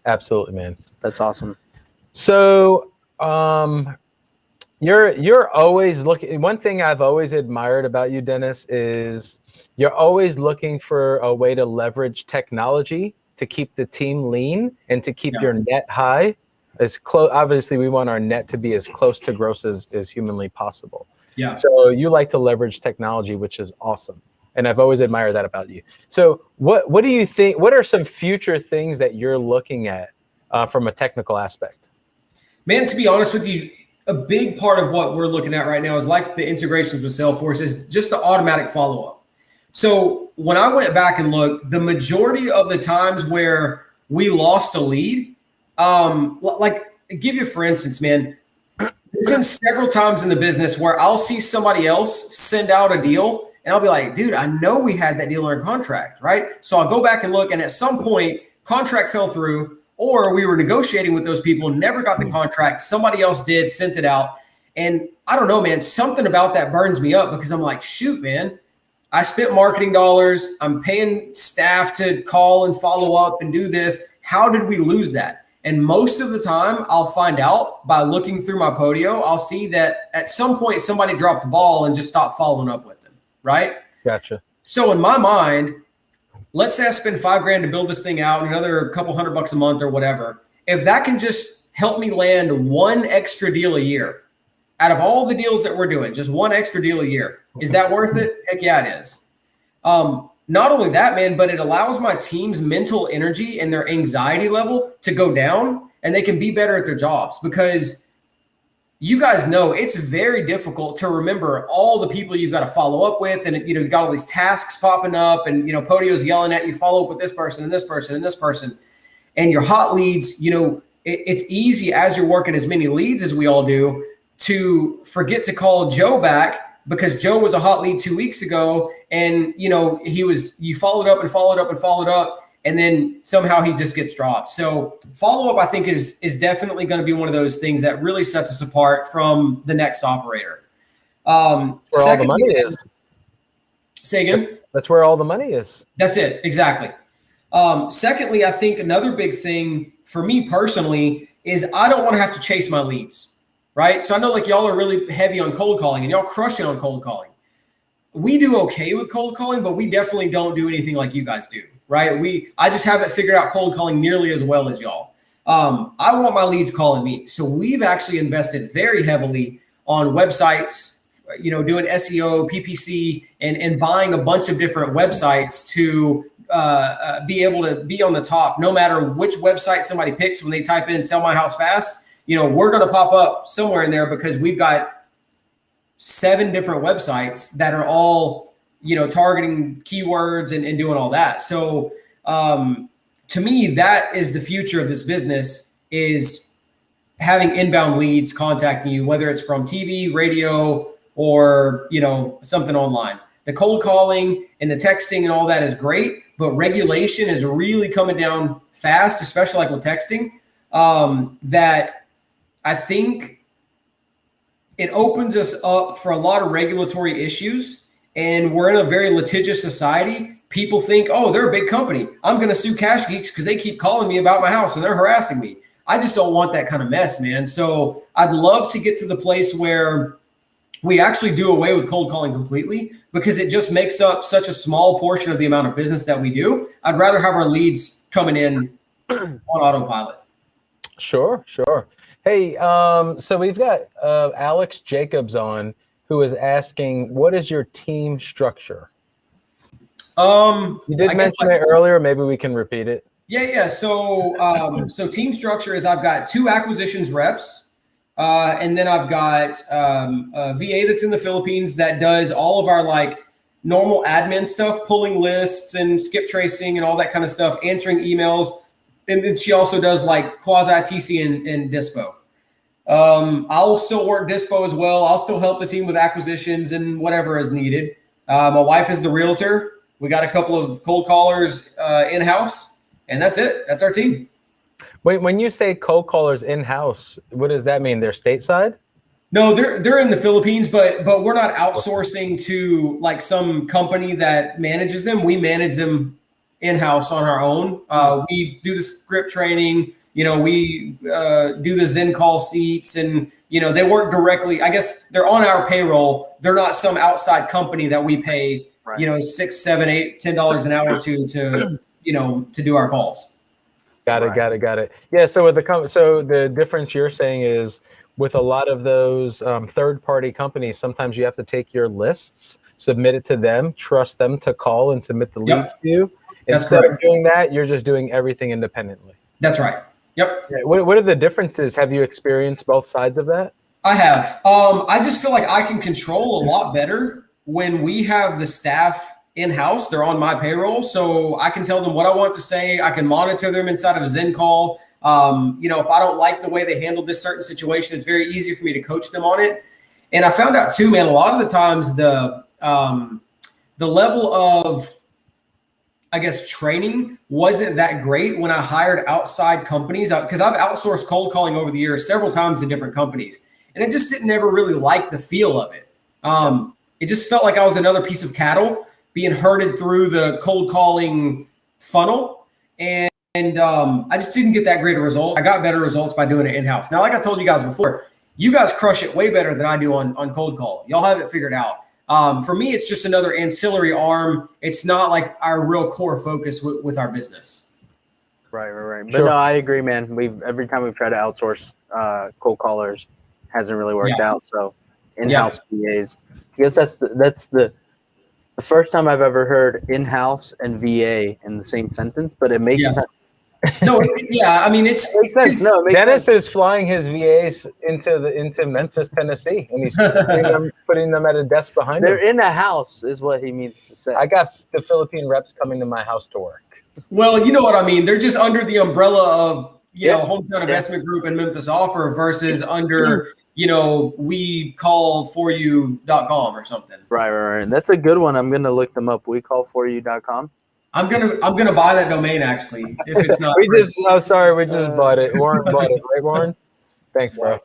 absolutely, man. That's awesome. So, you're always looking. One thing I've always admired about you, Dennis, is you're always looking for a way to leverage technology to keep the team lean and to keep your net high as close. Obviously, we want our net to be as close to gross as humanly possible. Yeah. So you like to leverage technology, which is awesome. And I've always admired that about you. So what do you think? What are some future things that you're looking at from a technical aspect? Man, to be honest with you, a big part of what we're looking at right now is like the integrations with Salesforce is just the automatic follow-up. So when I went back and looked, the majority of the times where we lost a lead, like give you for instance, man, there's been several times in the business where I'll see somebody else send out a deal and I'll be like, dude, I know we had that deal under contract, right? So I'll go back and look, and at some point, contract fell through, or we were negotiating with those people, never got the contract. Somebody else did, sent it out. And I don't know, man, something about that burns me up because I'm like, shoot, man, I spent marketing dollars. I'm paying staff to call and follow up and do this. How did we lose that? And most of the time I'll find out by looking through my Podio. I'll see that at some point somebody dropped the ball and just stopped following up with them. Right? Gotcha. So in my mind, let's say I spend $5,000 to build this thing out and another couple $100 a month or whatever. If that can just help me land one extra deal a year out of all the deals that we're doing, just one extra deal a year, is that worth it? Heck yeah, it is. Not only that, man, but it allows my team's mental energy and their anxiety level to go down and they can be better at their jobs because you guys know it's very difficult to remember all the people you've got to follow up with. And, you know, you've got all these tasks popping up and, you know, Podio's yelling at you, follow up with this person and this person and this person. And your hot leads, you know, it's easy as you're working as many leads as we all do to forget to call Joe back because Joe was a hot lead 2 weeks ago. And, you know, you followed up and followed up and followed up. And then somehow he just gets dropped. So follow-up, I think, is definitely going to be one of those things that really sets us apart from the next operator. Where all the money is. Say again? That's where all the money is. That's it. Exactly. Secondly, I think another big thing for me personally is I don't want to have to chase my leads, right? So I know like y'all are really heavy on cold calling and y'all crush it on cold calling. We do okay with cold calling, but we definitely don't do anything like you guys do, right? I just haven't figured out cold calling nearly as well as y'all. I want my leads calling me. So we've actually invested very heavily on websites, doing SEO, PPC, and buying a bunch of different websites to be able to be on the top, no matter which website somebody picks when they type in "sell my house fast." We're going to pop up somewhere in there because we've got 7 different websites that are all, targeting keywords and doing all that. So to me, that is the future of this business, is having inbound leads contacting you, whether it's from TV, radio, or, something online. The cold calling and the texting and all that is great, but regulation is really coming down fast, especially like with texting, that I think it opens us up for a lot of regulatory issues. And we're in a very litigious society. People think, oh, they're a big company, I'm going to sue Cash Geeks because they keep calling me about my house and they're harassing me. I just don't want that kind of mess, man. So I'd love to get to the place where we actually do away with cold calling completely, because it just makes up such a small portion of the amount of business that we do. I'd rather have our leads coming in on autopilot. Sure. Hey, so we've got Alex Jacobs on, who is asking, what is your team structure? You did mention it earlier. Maybe we can repeat it. Yeah. So team structure is I've got 2 acquisitions reps, and then I've got a VA that's in the Philippines that does all of our like normal admin stuff, pulling lists and skip tracing and all that kind of stuff, answering emails. And then she also does like quasi TC and Dispo. I'll still work Dispo as well. I'll still help the team with acquisitions and whatever is needed. My wife is the realtor. We got a couple of cold callers in-house, and that's it. That's our team. Wait, when you say cold callers in-house, what does that mean? They're stateside? No, they're in the Philippines, but we're not outsourcing to like some company that manages them. We manage them in-house on our own. We do the script training. We do the Zen call seats, and they work directly. I guess they're on our payroll. They're not some outside company that we pay, right, $6, $7, $8, $10 an hour to do our calls. Got it. Yeah. So the difference you're saying is, with a lot of those third-party companies, sometimes you have to take your lists, submit it to them, trust them to call and submit the leads to you. Instead of doing that, you're just doing everything independently. That's right. Yep. What are the differences? Have you experienced both sides of that? I have. I just feel like I can control a lot better when we have the staff in-house. They're on my payroll, so I can tell them what I want to say. I can monitor them inside of a Zen call. If I don't like the way they handled this certain situation, it's very easy for me to coach them on it. And I found out too, man, a lot of the times the level of, I guess, training wasn't that great when I hired outside companies, because I've outsourced cold calling over the years several times to different companies, and it just didn't ever really like the feel of it. It just felt like I was another piece of cattle being herded through the cold calling funnel. And I just didn't get that great a result. I got better results by doing it in-house. Now, like I told you guys before, you guys crush it way better than I do on cold call. Y'all have it figured out. For me, it's just another ancillary arm. It's not like our real core focus with our business. Right. But no, I agree, man. Every time we've tried to outsource cold callers, hasn't really worked out. So in-house VAs. I guess that's the first time I've ever heard in-house and VA in the same sentence, but it makes sense. No, I mean, it makes sense. No, it makes Dennis sense. is flying his VAs into Memphis, Tennessee, and he's putting them at a desk behind him. They're in a house, is what he means to say. I got the Philippine reps coming to my house to work. Well, you know what I mean. They're just under the umbrella of Hometown Investment Group and Memphis Offer versus under WeCallForYou.com or something. Right. That's a good one. I'm gonna look them up. WeCallForYou.com. I'm gonna buy that domain, actually, if it's not. we just bought it. Warren bought it, right, Warren? Thanks, bro.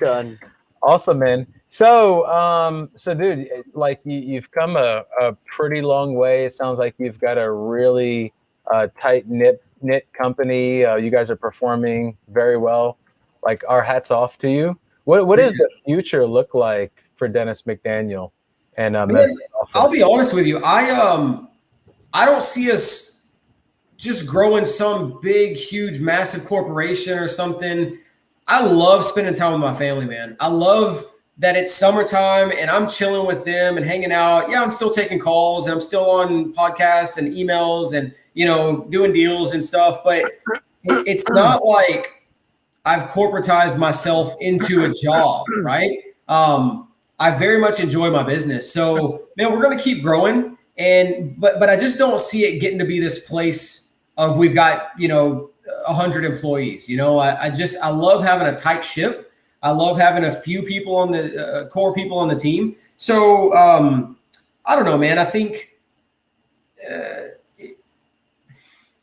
Done. Awesome, man. So dude, like you've come a pretty long way. It sounds like you've got a really tight knit company. You guys are performing very well. Like, our hats off to you. What does the future look like for Dennis McDaniel and Memphis? I'll be honest with you. I don't see us just growing some big, huge, massive corporation or something. I love spending time with my family, man. I love that it's summertime and I'm chilling with them and hanging out. Yeah, I'm still taking calls and I'm still on podcasts and emails and, doing deals and stuff. But it's not like I've corporatized myself into a job, right? I very much enjoy my business. So, man, we're going to keep growing. But I just don't see it getting to be this place of we've got, 100 employees. I love having a tight ship. I love having a few people on the core people on the team. So I don't know, man. I think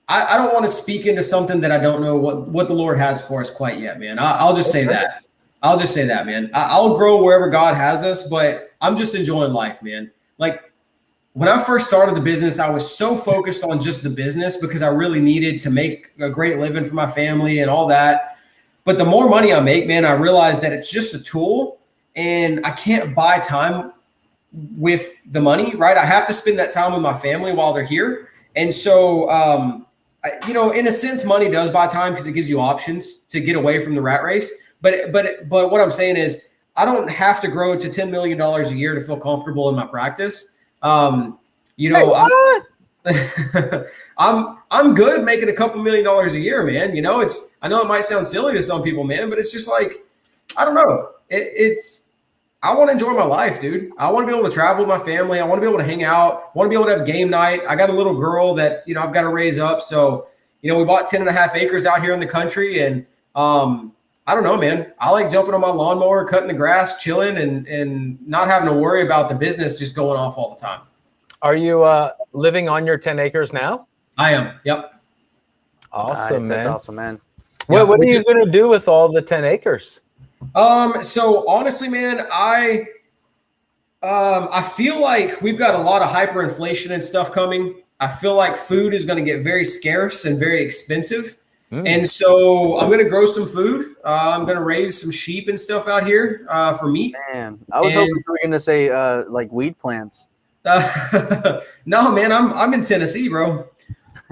I don't want to speak into something that I don't know what the Lord has for us quite yet, man. I'll just say that. I'll just say that, man. I'll grow wherever God has us, but I'm just enjoying life, man. Like, when I first started the business, I was so focused on just the business because I really needed to make a great living for my family and all that. But the more money I make, man, I realize that it's just a tool and I can't buy time with the money, right? I have to spend that time with my family while they're here. And so, in a sense, money does buy time because it gives you options to get away from the rat race. But what I'm saying is I don't have to grow to $10 million a year to feel comfortable in my practice. I'm good making a couple $1 million a year, man. I know it might sound silly to some people, man, but it's just like, I don't know. I want to enjoy my life, dude. I want to be able to travel with my family. I want to be able to hang out. I want to be able to have game night. I got a little girl that, I've got to raise up. So, we bought 10.5 acres out here in the country and, I don't know, man. I like jumping on my lawnmower, cutting the grass, chilling, and not having to worry about the business just going off all the time. Are you living on your 10 acres now? I am. Yep. Awesome, man. That's awesome, man. What are you going to do with all the 10 acres? So honestly, man, I feel like we've got a lot of hyperinflation and stuff coming. I feel like food is going to get very scarce and very expensive. And so I'm going to grow some food. I'm going to raise some sheep and stuff out here for meat. Man, I was hoping you were going to say like weed plants. No, man, I'm in Tennessee, bro.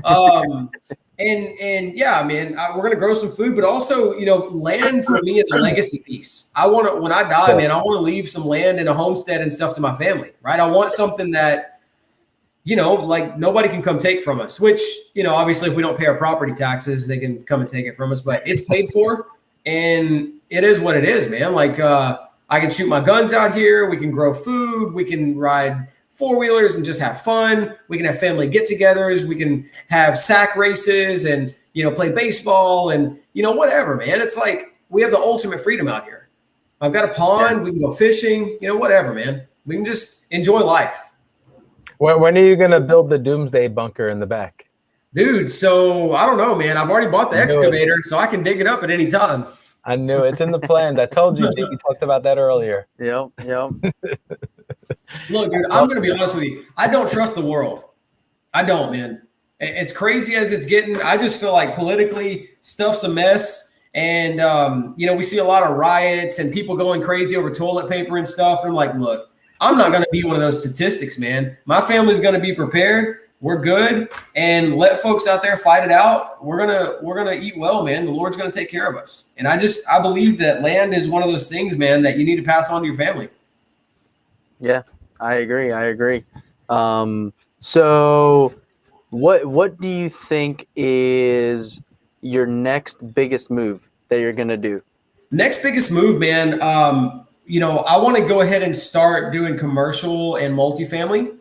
And yeah, man, we're going to grow some food, but also, land for me is a legacy piece. When I die, man, I want to leave some land and a homestead and stuff to my family, right? I want something that, like nobody can come take from us, which, obviously if we don't pay our property taxes, they can come and take it from us, but it's paid for and it is what it is, man. Like, I can shoot my guns out here. We can grow food. We can ride four-wheelers and just have fun. We can have family get-togethers. We can have sack races and, play baseball and, whatever, man. It's like we have the ultimate freedom out here. I've got a pond. Yeah. We can go fishing, whatever, man. We can just enjoy life. When are you going to build the doomsday bunker in the back? Dude, so I don't know, man. I've already bought the excavator, so I can dig it up at any time. I knew it's in the plans. I told you, we talked about that earlier. Yep. Look, dude, I'm going to be honest with you. I don't trust the world. I don't, man. As crazy as it's getting, I just feel like politically stuff's a mess. And, we see a lot of riots and people going crazy over toilet paper and stuff. And I'm like, look, I'm not going to be one of those statistics, man. My family's going to be prepared. We're good. And let folks out there fight it out. We're going to eat well, man. The Lord's going to take care of us. And I believe that land is one of those things, man, that you need to pass on to your family. Yeah, I agree. So what do you think is your next biggest move that you're going to do? Next biggest move, man. I want to go ahead and start doing commercial and multifamily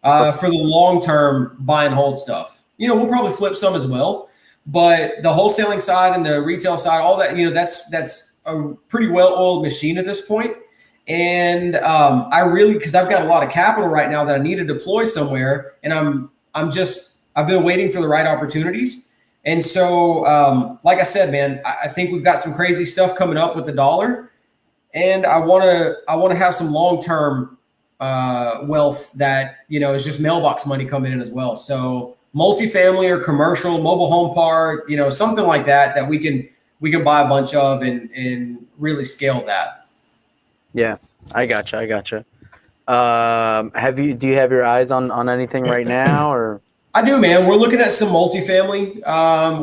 for the long-term buy and hold stuff. We'll probably flip some as well, but the wholesaling side and the retail side, all that, that's a pretty well-oiled machine at this point. And because I've got a lot of capital right now that I need to deploy somewhere, and I've been waiting for the right opportunities. And so, like I said, man, I think we've got some crazy stuff coming up with the dollar. And I want to have some long-term wealth that, is just mailbox money coming in as well. So multifamily or commercial, mobile home park, something like that we can buy a bunch of and really scale that. Yeah, I gotcha. Do you have your eyes on anything right now, or? I do, man. We're looking at some multifamily.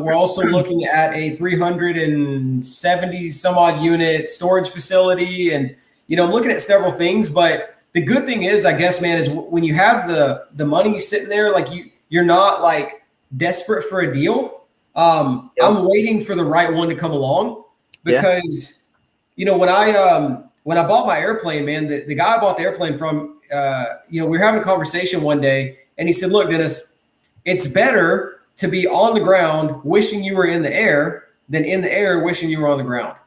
We're also looking at a 370 some odd unit storage facility, and I'm looking at several things. But the good thing is, I guess, man, is when you have the money sitting there, like you're not like desperate for a deal. I'm waiting for the right one to come along because when I bought my airplane, man, the guy I bought the airplane from, we were having a conversation one day, and he said, "Look, Dennis, it's better to be on the ground wishing you were in the air than in the air wishing you were on the ground."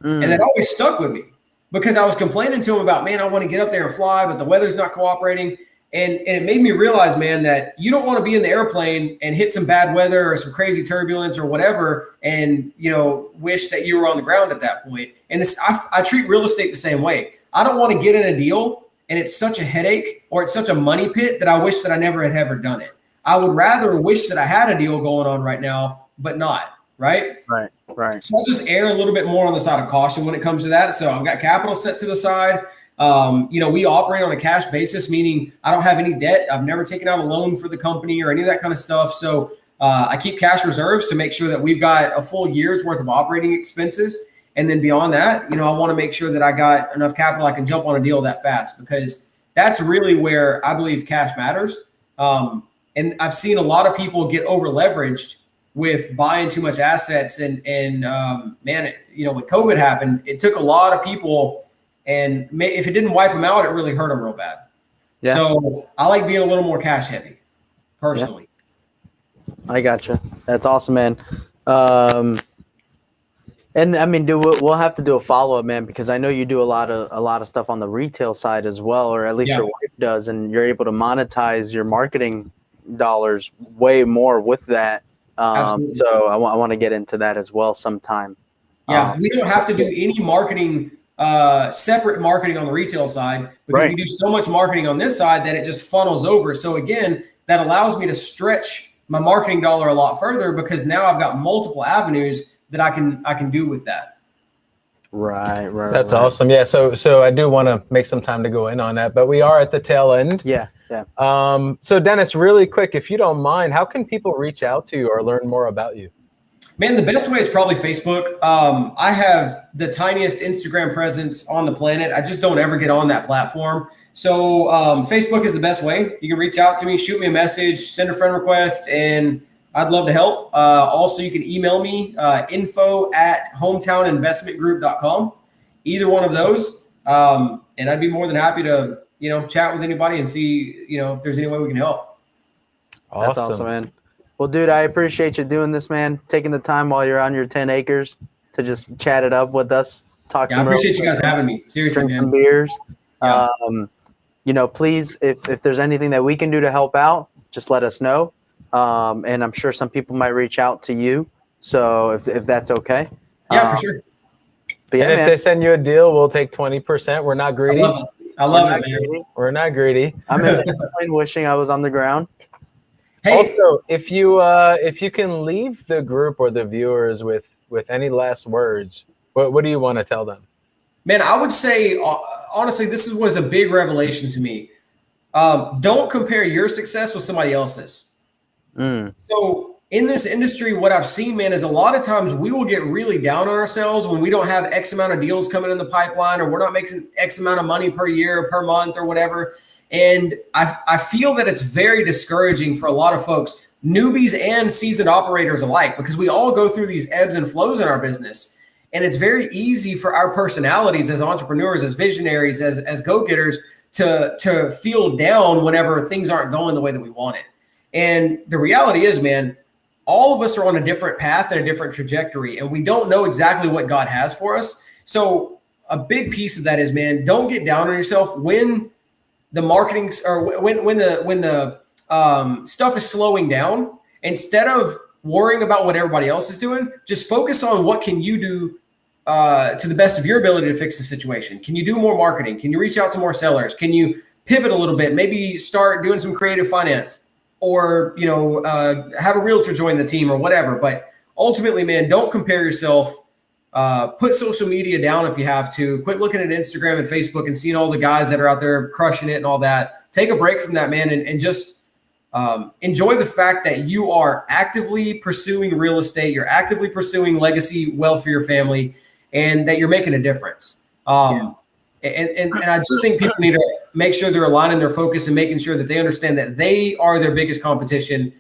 And that always stuck with me because I was complaining to him about, man, I want to get up there and fly, but the weather's not cooperating. And it made me realize, man, that you don't want to be in the airplane and hit some bad weather or some crazy turbulence or whatever and, wish that you were on the ground at that point. And I treat real estate the same way. I don't want to get in a deal and it's such a headache or it's such a money pit that I wish that I never had ever done it. I would rather wish that I had a deal going on right now, but not, right? Right. So I'll just err a little bit more on the side of caution when it comes to that. So I've got capital set to the side. We operate on a cash basis, meaning I don't have any debt. I've never taken out a loan for the company or any of that kind of stuff. So I keep cash reserves to make sure that we've got a full year's worth of operating expenses. And then beyond that, I want to make sure that I got enough capital I can jump on a deal that fast because that's really where I believe cash matters. And I've seen a lot of people get over leveraged with buying too much assets. And when COVID happened, it took a lot of people. And if it didn't wipe them out, it really hurt them real bad. Yeah. So I like being a little more cash heavy, personally. Yeah. I gotcha. That's awesome, man. And I mean, we'll have to do a follow up, man, because I know you do a lot of stuff on the retail side as well, or at least your wife does, and you're able to monetize your marketing dollars way more with that. So I want to get into that as well sometime. Yeah, we don't have to do any marketing. Separate marketing on the retail side because we do so much marketing on this side that it just funnels over. So again, that allows me to stretch my marketing dollar a lot further because now I've got multiple avenues that I can do with that. Right. That's awesome. Yeah. So I do want to make some time to go in on that, but we are at the tail end. Yeah. So Dennis, really quick, if you don't mind, how can people reach out to you or learn more about you? Man, the best way is probably Facebook. I have the tiniest Instagram presence on the planet. I just don't ever get on that platform. So Facebook is the best way. You can reach out to me, shoot me a message, send a friend request, and I'd love to help. Also, you can email me, info@hometowninvestmentgroup.com. Either one of those. And I'd be more than happy to, chat with anybody and see, if there's any way we can help. Awesome. That's awesome, man. Well, dude, I appreciate you doing this, man. Taking the time while you're on your 10 acres to just chat it up with us. I appreciate you guys having me. Seriously, drink some beers. Yeah. Please, if there's anything that we can do to help out, just let us know. And I'm sure some people might reach out to you. So if that's okay. Yeah, for sure. But if they send you a deal, we'll take 20%. We're not greedy. I love it, man. We're not greedy. I'm in the plane wishing I was on the ground. Hey. Also, if you can leave the group or the viewers with any last words, what do you want to tell them? Man, I would say, honestly, this was a big revelation to me. Don't compare your success with somebody else's. So in this industry, what I've seen, man, is a lot of times we will get really down on ourselves when we don't have X amount of deals coming in the pipeline, or we're not making X amount of money per year, per month, or whatever. And I feel that it's very discouraging for a lot of folks, newbies and seasoned operators alike, because we all go through these ebbs and flows in our business. And it's very easy for our personalities as entrepreneurs, as visionaries, as go-getters to feel down whenever things aren't going the way that we want it. And the reality is, man, all of us are on a different path and a different trajectory, and we don't know exactly what God has for us. So a big piece of that is, man, don't get down on yourself when the marketing or when the stuff is slowing down. Instead of worrying about what everybody else is doing, just focus on what can you do to the best of your ability to fix the situation. Can you do more marketing? Can you reach out to more sellers? Can you pivot a little bit? Maybe start doing some creative finance. or have a realtor join the team or whatever. But ultimately, man, don't compare yourself. Put social media down if you have to. Quit looking at Instagram and Facebook and seeing all the guys that are out there crushing it and all that. Take a break from that, man, and just enjoy the fact that you are actively pursuing real estate. You're actively pursuing legacy wealth for your family, and that you're making a difference. And I just think people need to make sure they're aligning their focus and making sure that they understand that they are their biggest competition,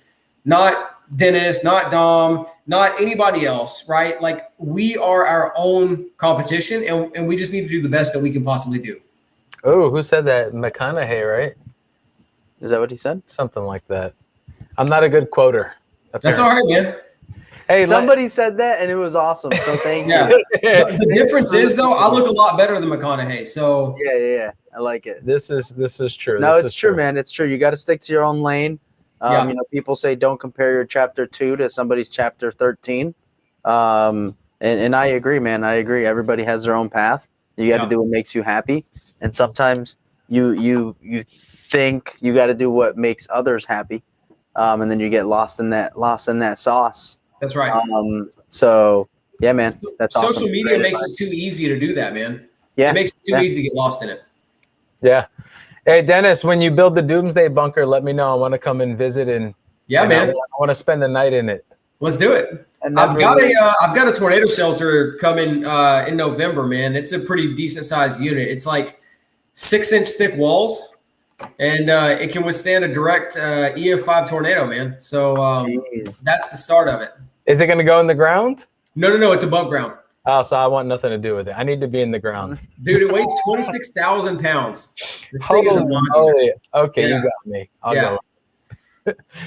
not Dennis, not Dom, not anybody else, right? Like, we are our own competition, and we just need to do the best that we can possibly do. Oh, who said that? McConaughey, right? Is that what he said? Something like that. I'm not a good quoter. That's all right, man. Hey, somebody said that, and it was awesome. So thank you. The difference is, though, I look a lot better than McConaughey. So yeah, I like it. This is true. No, it's true, man. It's true. You got to stick to your own lane. People say don't compare your chapter 2 to somebody's chapter 13. And I agree, man. I agree. Everybody has their own path. You got to do what makes you happy. And sometimes you think you got to do what makes others happy. And then you get lost in that sauce. That's right. So yeah, man, that's social awesome. media makes it too easy to do that, man. Yeah, it makes it too easy to get lost in it. Yeah. Hey, Dennis, when you build the Doomsday Bunker, let me know. I want to come and visit, and man, I want to spend the night in it. Let's do it. I've got a tornado shelter coming in November, man. It's a pretty decent sized unit. It's like 6-inch thick walls, and it can withstand a direct EF5 tornado, man. So that's the start of it. Is it going to go in the ground? No, it's above ground. Oh, so I want nothing to do with it. I need to be in the ground. Dude, it weighs 26,000 pounds. This thing is a monster. Okay, you got me. I'll go.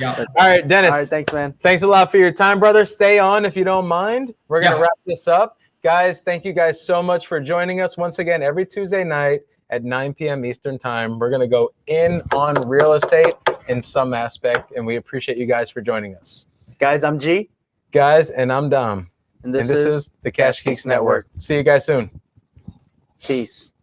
Yeah. All right, Dennis. All right, thanks, man. Thanks a lot for your time, brother. Stay on if you don't mind. We're going to wrap this up. Guys, thank you guys so much for joining us once again every Tuesday night at 9 p.m. Eastern time. We're going to go in on real estate in some aspect, and we appreciate you guys for joining us. Guys, I'm G. Guys, and I'm Dom. And this is the Cash Geeks Network. See you guys soon. Peace.